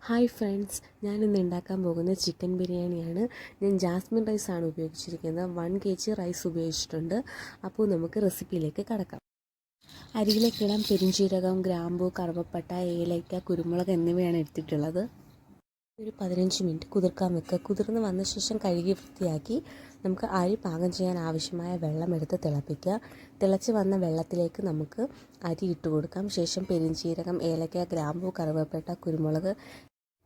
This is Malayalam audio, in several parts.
ഹായ് ഫ്രണ്ട്സ്, ഞാനിന്ന് ഉണ്ടാക്കാൻ പോകുന്നത് ചിക്കൻ ബിരിയാണിയാണ്. ഞാൻ ജാസ്മിൻ റൈസാണ് ഉപയോഗിച്ചിരിക്കുന്നത്. 1 kg റൈസ് ഉപയോഗിച്ചിട്ടുണ്ട്. അപ്പോൾ നമുക്ക് റെസിപ്പിയിലേക്ക് കടക്കാം. അരിയിലേക്കിടാൻ പെരുംജീരകം, ഗ്രാമ്പു, കറുവപ്പട്ട, ഏലയ്ക്ക, കുരുമുളക് എന്നിവയാണ് എടുത്തിട്ടുള്ളത്. ഒരു 15 മിനിറ്റ് കുതിർക്കാൻ വെക്കുക. കുതിർന്ന് വന്ന ശേഷം കഴുകി വൃത്തിയാക്കി നമുക്ക് അരി പാകം ചെയ്യാൻ ആവശ്യമായ വെള്ളം എടുത്ത് തിളപ്പിക്കുക. തിളച്ച് വന്ന വെള്ളത്തിലേക്ക് നമുക്ക് അരി ഇട്ട് കൊടുക്കാം. ശേഷം പെരുംജീരകം, ഏലയ്ക്ക, ഗ്രാമ്പു, കറുവപ്പട്ട, കുരുമുളക്,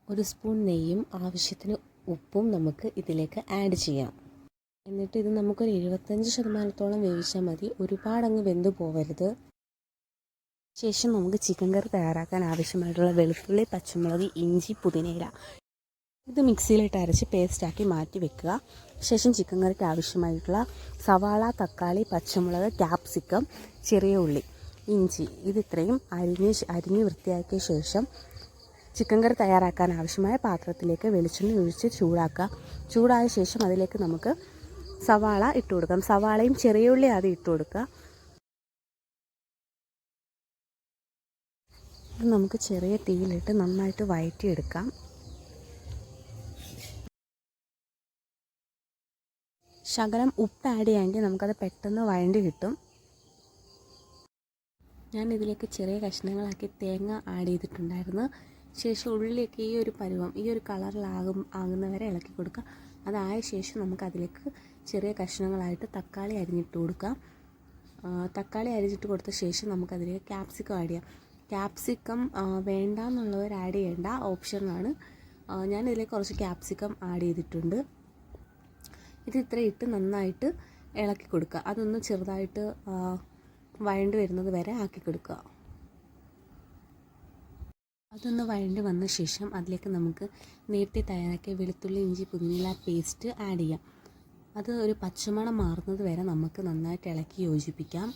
1 സ്പൂൺ നെയ്യും ആവശ്യത്തിന് ഉപ്പും നമുക്ക് ഇതിലേക്ക് ആഡ് ചെയ്യാം. എന്നിട്ട് ഇത് നമുക്കൊരു 75% വേവിച്ചാൽ മതി. ഒരുപാടങ്ങ് വെന്ത് പോവരുത്. ശേഷം നമുക്ക് ചിക്കൻ കറി തയ്യാറാക്കാൻ ആവശ്യമായിട്ടുള്ള വെളുത്തുള്ളി, പച്ചമുളക്, ഇഞ്ചി, പുതിനയില ഇത് മിക്സിയിലിട്ട് അരച്ച് പേസ്റ്റാക്കി മാറ്റി വെക്കുക. ശേഷം ചിക്കൻ കറിക്ക് ആവശ്യമായിട്ടുള്ള സവാള, തക്കാളി, പച്ചമുളക്, ക്യാപ്സിക്കം, ചെറിയ ഉള്ളി, ഇഞ്ചി ഇത്രയും അരിഞ്ഞ് വൃത്തിയാക്കിയ ശേഷം ചിക്കൻ കറി തയ്യാറാക്കാൻ ആവശ്യമായ പാത്രത്തിലേക്ക് വെളിച്ചെണ്ണ ഒഴിച്ച് ചൂടാക്കുക. ചൂടായ ശേഷം അതിലേക്ക് നമുക്ക് സവാള ഇട്ട് കൊടുക്കാം. സവാളയും ചെറിയ ഉള്ളി ആദ്യം ഇട്ട് കൊടുക്കുക. ഇത് നമുക്ക് ചെറിയ തീയിലിട്ട് നന്നായിട്ട് വഴറ്റിയെടുക്കാം. ശകലം ഉപ്പ് ആഡ് ചെയ്യാമെങ്കിൽ നമുക്കത് പെട്ടെന്ന് വഴണ്ടി കിട്ടും. ഞാൻ ഇതിലേക്ക് ചെറിയ കഷ്ണങ്ങളാക്കി തേങ്ങ ആഡ് ചെയ്തിട്ടുണ്ടായിരുന്നു. ശേഷം ഉള്ളിലേക്ക് ഈ ഒരു പരുവം, ഈ ഒരു കളറിലാകുന്നവരെ ഇളക്കി കൊടുക്കുക. അതായ ശേഷം നമുക്കതിലേക്ക് ചെറിയ കഷ്ണങ്ങളായിട്ട് തക്കാളി അരിഞ്ഞിട്ട് കൊടുക്കാം. തക്കാളി അരിഞ്ഞിട്ട് കൊടുത്ത ശേഷം നമുക്കതിലേക്ക് ക്യാപ്സിക്കം ആഡ് ചെയ്യാം. ക്യാപ്സിക്കം വേണ്ടാന്നുള്ളവർ ആഡ് ചെയ്യേണ്ട, ഓപ്ഷനാണ്. ഞാനിതിലേക്ക് കുറച്ച് ക്യാപ്സിക്കം ആഡ് ചെയ്തിട്ടുണ്ട്. ഇത്ര ഇട്ട് നന്നായിട്ട് ഇളക്കി കൊടുക്കുക. അതൊന്ന് ചെറുതായിട്ട് വഴണ്ട് വരുന്നത് വരെ ആക്കി കൊടുക്കുക. അതൊന്ന് വഴണ്ട് വന്ന ശേഷം അതിലേക്ക് നമുക്ക് നേരത്തെ തയ്യാറാക്കിയ വെളുത്തുള്ളി, ഇഞ്ചി, പുതിനയില പേസ്റ്റ് ആഡ് ചെയ്യാം. അത് ഒരു പച്ചമണം മാറുന്നത് വരെ നമുക്ക് നന്നായിട്ട് ഇളക്കി യോജിപ്പിക്കാം.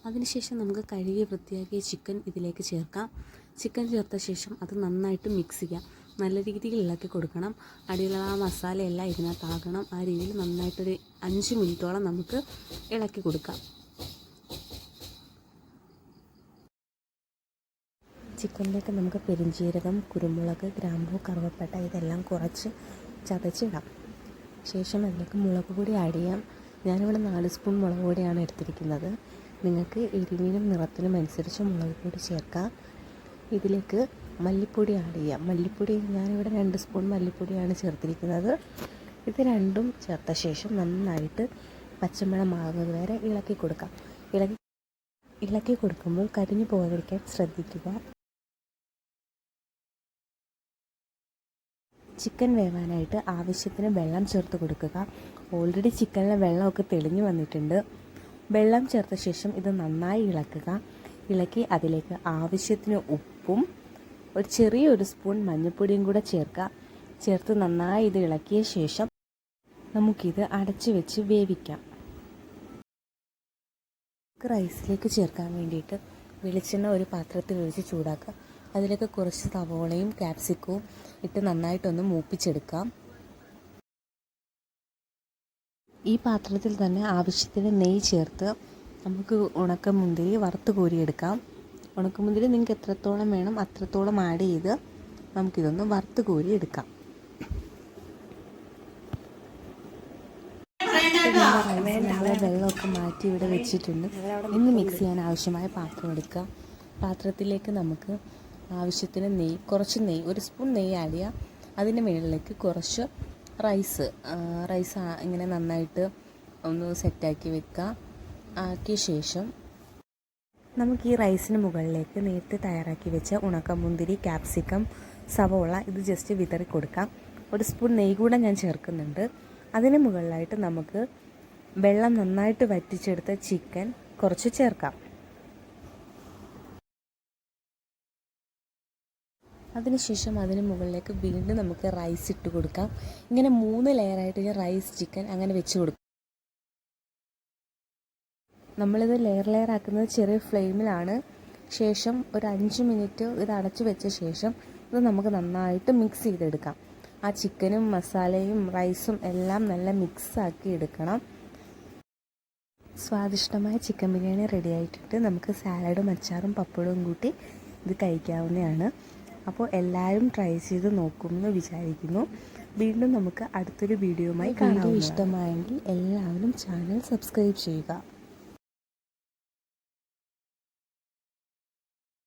അതിനുശേഷം നമുക്ക് കഴുകി വൃത്തിയാക്കിയ ചിക്കൻ ഇതിലേക്ക് ചേർക്കാം. ചിക്കൻ ചേർത്ത ശേഷം അത് നന്നായിട്ട് മിക്സ് ചെയ്യാം. നല്ല രീതിയിൽ ഇളക്കി കൊടുക്കണം. അടിയിലുള്ള ആ മസാലയെല്ലാം ഇതിനകത്താകണം. ആ രീതിയിൽ നന്നായിട്ടൊരു 5 മിനിറ്റോളം നമുക്ക് ഇളക്കി കൊടുക്കാം. ചിക്കനിലേക്ക് നമുക്ക് പെരുംജീരകം, കുരുമുളക്, ഗ്രാമ്പു, കറുവപ്പട്ട ഇതെല്ലാം കുറച്ച് ചതച്ചിടാം. ശേഷം അതിലേക്ക് മുളക് പൊടി ആഡ് ചെയ്യാം. ഞാനിവിടെ 4 സ്പൂൺ മുളക് പൊടിയാണ് എടുത്തിരിക്കുന്നത്. നിങ്ങൾക്ക് എരിവിനും നിറത്തിനും അനുസരിച്ച് മുളക് പൊടി ചേർക്കാം. ഇതിലേക്ക് മല്ലിപ്പൊടി ആഡ് ചെയ്യാം. മല്ലിപ്പൊടി ഞാനിവിടെ 2 സ്പൂൺ മല്ലിപ്പൊടിയാണ് ചേർത്തിരിക്കുന്നത്. ഇത് രണ്ടും ചേർത്ത ശേഷം നന്നായിട്ട് പച്ചമണം മാറുന്നത് വരെ ഇളക്കി കൊടുക്കാം. ഇളക്കി കൊടുക്കുമ്പോൾ കരിഞ്ഞു പോകാതിരിക്കാൻ ശ്രദ്ധിക്കുക. ചിക്കൻ വേവാനായിട്ട് ആവശ്യത്തിന് വെള്ളം ചേർത്ത് കൊടുക്കുക. ഓൾറെഡി ചിക്കനിലെ വെള്ളമൊക്കെ തെളിഞ്ഞു വന്നിട്ടുണ്ട്. വെള്ളം ചേർത്ത ശേഷം ഇത് നന്നായി ഇളക്കുക. ഇളക്കി അതിലേക്ക് ആവശ്യത്തിന് ഉപ്പും ചെറിയൊരു സ്പൂൺ മഞ്ഞൾപ്പൊടിയും കൂടെ ചേർത്ത് നന്നായി ഇത് ഇളക്കിയ ശേഷം നമുക്കിത് അടച്ചു വെച്ച് വേവിക്കാം. റൈസിലേക്ക് ചേർക്കാൻ വേണ്ടിയിട്ട് വെളിച്ചെണ്ണ ഒരു പാത്രത്തിൽ ഒഴിച്ച് ചൂടാക്കുക. അതിലേക്ക് കുറച്ച് സവോളയും ക്യാപ്സിക്കവും ഇട്ട് നന്നായിട്ടൊന്ന് മൂപ്പിച്ചെടുക്കാം. ഈ പാത്രത്തിൽ തന്നെ ആവശ്യത്തിന് നെയ്യ് ചേർത്ത് നമുക്ക് ഉണക്കമുന്തിരി വറുത്ത് കോരിയെടുക്കാം. ഉണക്കമുന്തിരി നിങ്ങൾക്ക് എത്രത്തോളം വേണം അത്രത്തോളം ആഡ് ചെയ്ത് നമുക്കിതൊന്ന് വറുത്ത് കോരിയെടുക്കാം. വെള്ളമൊക്കെ മാറ്റി ഇവിടെ വെച്ചിട്ടുണ്ട്. ഇന്ന് മിക്സ് ചെയ്യാൻ ആവശ്യമായ പാത്രം എടുക്കുക. പാത്രത്തിലേക്ക് നമുക്ക് ആവശ്യത്തിന് കുറച്ച് നെയ്യ്, 1 സ്പൂൺ നെയ്യ് ആഡ് ചെയ്യുക. അതിൻ്റെ മുകളിലേക്ക് കുറച്ച് റൈസ് ഇങ്ങനെ നന്നായിട്ട് ഒന്ന് സെറ്റാക്കി വെക്കുക. ആക്കിയ ശേഷം നമുക്ക് ഈ റൈസിന് മുകളിലേക്ക് നേരത്തെ തയ്യാറാക്കി വെച്ച ഉണക്കമുന്തിരി, ക്യാപ്സിക്കം, സവോള ഇത് ജസ്റ്റ് വിതറി കൊടുക്കാം. 1 സ്പൂൺ നെയ്യ് കൂടെ ഞാൻ ചേർക്കുന്നുണ്ട്. അതിന് മുകളിലായിട്ട് നമുക്ക് വെള്ളം നന്നായിട്ട് വറ്റിച്ചെടുത്ത ചിക്കൻ കുറച്ച് ചേർക്കാം. അതിനുശേഷം അതിന് മുകളിലേക്ക് വീണ്ടും നമുക്ക് റൈസ് ഇട്ട് കൊടുക്കാം. ഇങ്ങനെ 3 ലെയറായിട്ട് ഞാൻ റൈസ്, ചിക്കൻ അങ്ങനെ വെച്ച് കൊടുക്കും. നമ്മളിത് ലെയർ ആക്കുന്നത് ചെറിയ ഫ്ലെയിമിലാണ്. ശേഷം ഒരു 5 മിനിറ്റ് ഇത് അടച്ചു വെച്ച ശേഷം ഇത് നമുക്ക് നന്നായിട്ട് മിക്സ് ചെയ്തെടുക്കാം. ആ ചിക്കനും മസാലയും റൈസും എല്ലാം നല്ല മിക്സ് ആക്കി എടുക്കണം. സ്വാദിഷ്ടമായ ചിക്കൻ ബിരിയാണി റെഡി ആയിട്ടുണ്ട്. നമുക്ക് സാലഡും അച്ചാറും പപ്പടവും കൂട്ടി ഇത് കഴിക്കാവുന്നതാണ്. അപ്പോൾ എല്ലാവരും ട്രൈ ചെയ്ത് നോക്കുമെന്ന് വിചാരിക്കുന്നു. വീണ്ടും നമുക്ക് അടുത്തൊരു വീഡിയോയുമായി കാണാം. ഇഷ്ടമായെങ്കിൽ എല്ലാവരും ചാനൽ സബ്സ്ക്രൈബ് ചെയ്യുക.